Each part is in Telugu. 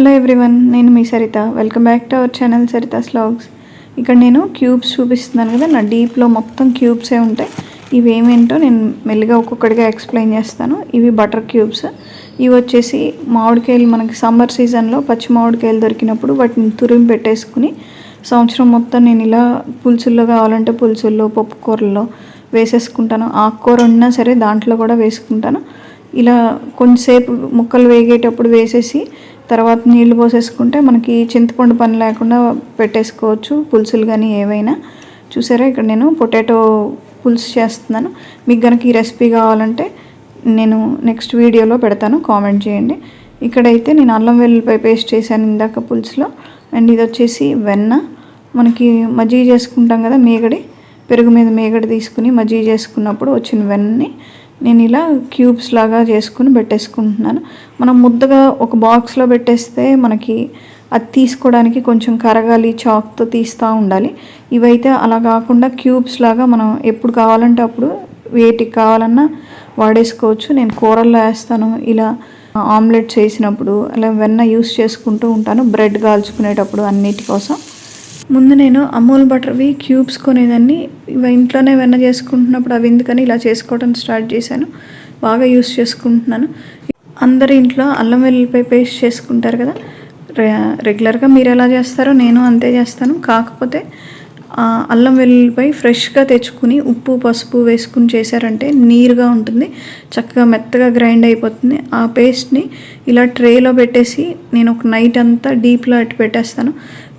హలో ఎవ్రీవన్, నేను మీ Saritha. Welcome back to our channel Saritha's vlogs. ఇక్కడ నేను క్యూబ్స్ చూపిస్తున్నాను కదా, నా డీప్లో మొత్తం క్యూబ్సే ఉంటాయి. ఇవి ఏమేంటో నేను మెల్లిగా ఒక్కొక్కటిగా ఎక్స్ప్లెయిన్ చేస్తాను. ఇవి బటర్ క్యూబ్స్. ఇవి వచ్చేసి మామిడికాయలు, మనకి సమ్మర్ సీజన్లో పచ్చి మామిడికాయలు దొరికినప్పుడు వాటిని తురిమి పెట్టేసుకుని సంవత్సరం మొత్తం నేను ఇలా పులుసుల్లో కావాలంటే పులుసుల్లో, పప్పు కూరల్లో వేసేసుకుంటాను. ఆకుకూర ఉన్నా సరే దాంట్లో కూడా వేసుకుంటాను. ఇలా కొంచెంసేపు ముక్కలు వేగేటప్పుడు వేసేసి తర్వాత నీళ్లు పోసేసుకుంటే మనకి చింతపండు పని లేకుండా పెట్టేసుకోవచ్చు పులుసులు కానీ ఏవైనా. చూసారా, ఇక్కడ నేను పొటాటో పులుసు చేస్తున్నాను. మీకు కనుక ఈ రెసిపీ కావాలంటే నేను నెక్స్ట్ వీడియోలో పెడతాను, కామెంట్ చేయండి. ఇక్కడైతే నేను అల్లం వెల్లుల్లిపాయ పేస్ట్ చేశాను ఇందాక పులుసులో. అండ్ ఇది వచ్చేసి వెన్న. మనకి మజ్జిగ చేసుకుంటాం కదా, మేగడి, పెరుగు మీద మేగడి తీసుకుని మజ్జిగ చేసుకున్నప్పుడు వచ్చిన వెన్నని నేను ఇలా క్యూబ్స్ లాగా చేసుకుని పెట్టేసుకుంటున్నాను. మనం ముద్దగా ఒక బాక్స్లో పెట్టేస్తే మనకి అది తీసుకోవడానికి కొంచెం కరగాలి, చాక్తో తీస్తూ ఉండాలి. ఇవైతే అలా కాకుండా క్యూబ్స్ లాగా మనం ఎప్పుడు కావాలంటే అప్పుడు వేటికి కావాలన్నా వాడేసుకోవచ్చు. నేను కూరల్లో వేస్తాను, ఇలా ఆమ్లెట్స్ వేసినప్పుడు అలా వెన్న యూస్ చేసుకుంటూ ఉంటాను, బ్రెడ్ కాల్చుకునేటప్పుడు అన్నిటి కోసం. ముందు నేను అమూల్ బటర్వి క్యూబ్స్ కొనేదాన్ని. ఇవి ఇంట్లోనే వెన్న చేసుకుంటున్నప్పుడు అవి ఎందుకని ఇలా చేసుకోవడం స్టార్ట్ చేశాను. బాగా యూస్ చేసుకుంటున్నాను. అందరి ఇంట్లో అల్లం వెల్లుల్లిపాయ పేస్ట్ చేసుకుంటారు కదా, రెగ్యులర్గా మీరు ఎలా చేస్తారో నేను అంతే చేస్తాను. కాకపోతే అల్లం వెల్లుల్లిపాయ ఫ్రెష్గా తెచ్చుకుని ఉప్పు పసుపు వేసుకుని చేశారంటే నీరుగా ఉంటుంది, చక్కగా మెత్తగా గ్రైండ్ అయిపోతుంది. ఆ పేస్ట్ని ఇలా ట్రేలో పెట్టేసి నేను ఒక నైట్ అంతా డీప్లో అట్టి పెట్టేస్తాను.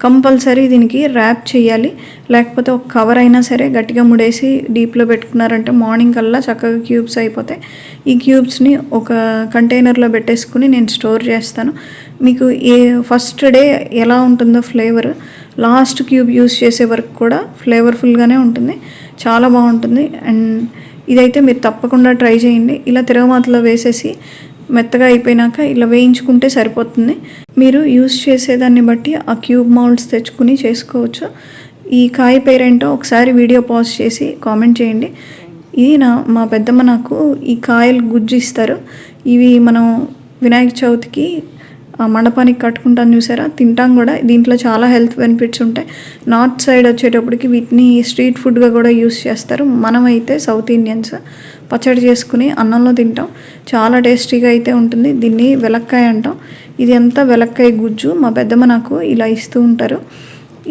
కంపల్సరీ దీనికి ర్యాప్ చేయాలి, లేకపోతే ఒక కవర్ అయినా సరే గట్టిగా ముడేసి డీప్లో పెట్టుకున్నారంటే మార్నింగ్ కల్లా చక్కగా క్యూబ్స్ అయిపోతాయి. ఈ క్యూబ్స్ని ఒక కంటైనర్లో పెట్టేసుకుని నేను స్టోర్ చేస్తాను. మీకు ఫస్ట్ డే ఎలా ఉంటుందో ఫ్లేవర్, లాస్ట్ క్యూబ్ యూస్ చేసే వరకు కూడా ఫ్లేవర్ఫుల్గానే ఉంటుంది, చాలా బాగుంటుంది. అండ్ ఇదైతే మీరు తప్పకుండా ట్రై చేయండి. ఇలా తిరగమాతలో వేసేసి మెత్తగా అయిపోయినాక ఇలా వేయించుకుంటే సరిపోతుంది. మీరు యూస్ చేసేదాన్ని బట్టి ఆ క్యూబ్ మౌల్డ్స్ తెచ్చుకుని చేసుకోవచ్చు. ఈ కాయ పేరేంటో ఒకసారి వీడియో పాజ్ చేసి కామెంట్ చేయండి. ఇది మా పెద్దమ్మ నాకు ఈ కాయలు గుజ్జు ఇస్తారు. ఇవి మనం వినాయక చవితికి మండపానికి కట్టుకుంటాను, చూసారా, తింటాం కూడా. దీంట్లో చాలా హెల్త్ బెనిఫిట్స్ ఉంటాయి. నార్త్ సైడ్ వచ్చేటప్పటికి వీటిని స్ట్రీట్ ఫుడ్గా కూడా యూస్ చేస్తారు. మనమైతే సౌత్ ఇండియన్స్ పచ్చడి చేసుకుని అన్నంలో తింటాం, చాలా టేస్టీగా అయితే ఉంటుంది. దీన్ని వెలక్కాయ అంటాం. ఇది అంతా వెలక్కాయ గుజ్జు మా పెద్దమ్మ నాకు ఇలా ఇస్తూ ఉంటారు.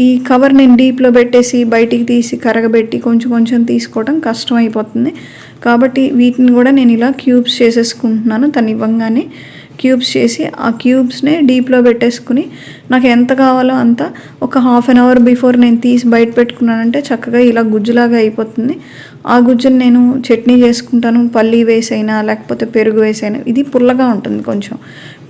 ఈ కవర్ నేను డీప్లో పెట్టేసి బయటికి తీసి కరగబెట్టి కొంచెం కొంచెం తీసుకోవడం కష్టం అయిపోతుంది. కాబట్టి వీటిని కూడా నేను ఇలా క్యూబ్స్ చేసేసుకుంటున్నాను. తను ఇవ్వంగానే క్యూబ్స్ చేసి ఆ క్యూబ్స్నే డీప్లో పెట్టేసుకుని నాకు ఎంత కావాలో అంత ఒక హాఫ్ అన్ అవర్ బిఫోర్ నేను తీసి బయట పెట్టుకున్నానంటే చక్కగా ఇలా గుజ్జులాగా అయిపోతుంది. ఆ గుజ్జుని నేను చట్నీ చేసుకుంటాను, పల్లీ వేసైనా లేకపోతే పెరుగు వేసైనా. ఇది పుల్లగా ఉంటుంది, కొంచెం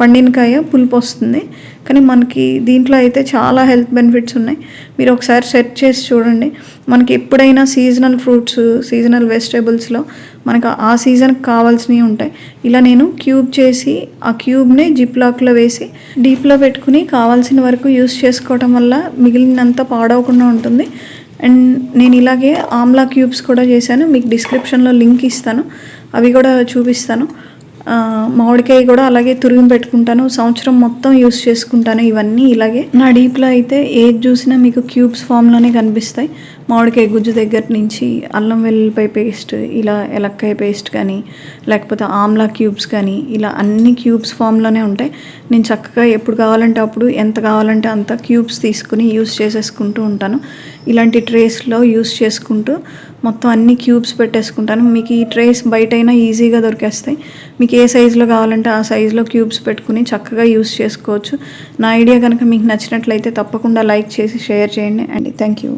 పండినకాయ పులుపు వస్తుంది, కానీ మనకి దీంట్లో అయితే చాలా హెల్త్ బెనిఫిట్స్ ఉన్నాయి. మీరు ఒకసారి సెర్చ్ చేసి చూడండి. మనకి ఎప్పుడైనా సీజనల్ ఫ్రూట్స్, సీజనల్ వెజిటేబుల్స్లో మనకు ఆ సీజన్కి కావాల్సినవి ఉంటాయి. ఇలా నేను క్యూబ్ చేసి ఆ క్యూబ్ని జిప్ లాక్లో వేసి డీప్లో పెట్టుకుని కావాల్సిన వరకు యూస్ చేసుకోవటం వల్ల మిగిలినంత పాడవకుండా ఉంటుంది. అండ్ నేను ఇలాగే ఆమ్లా క్యూబ్స్ కూడా చేశాను, మీకు డిస్క్రిప్షన్లో లింక్ ఇస్తాను, అవి కూడా చూపిస్తాను. మామిడికాయ కూడా అలాగే తురిమి పెట్టుకుంటాను, సంవత్సరం మొత్తం యూస్ చేసుకుంటాను. ఇవన్నీ ఇలాగే నా డీప్లో అయితే ఏది చూసినా మీకు క్యూబ్స్ ఫామ్లోనే కనిపిస్తాయి. మామిడికాయ గుజ్జు దగ్గర నుంచి అల్లం వెల్లుల్లిపాయ పేస్ట్, ఇలా ఎలక్కాయ పేస్ట్ కానీ లేకపోతే ఆమ్లా క్యూబ్స్ కానీ ఇలా అన్ని క్యూబ్స్ ఫామ్లోనే ఉంటాయి. నేను చక్కగా ఎప్పుడు కావాలంటే అప్పుడు ఎంత కావాలంటే అంత క్యూబ్స్ తీసుకుని యూస్ చేసేసుకుంటూ ఉంటాను. ఇలాంటి ట్రేస్లో యూస్ చేసుకుంటూ మొత్తం అన్ని క్యూబ్స్ పెట్టేసుకుంటాను. మీకు ఈ ట్రేస్ బయటైనా ఈజీగా దొరికేస్తాయి. మీకు ఏ సైజులో కావాలంటే ఆ సైజులో క్యూబ్స్ పెట్టుకుని చక్కగా యూస్ చేసుకోవచ్చు. నా ఐడియా కనుక మీకు నచ్చినట్లయితే తప్పకుండా లైక్ చేసి షేర్ చేయండి అండి. Thank you.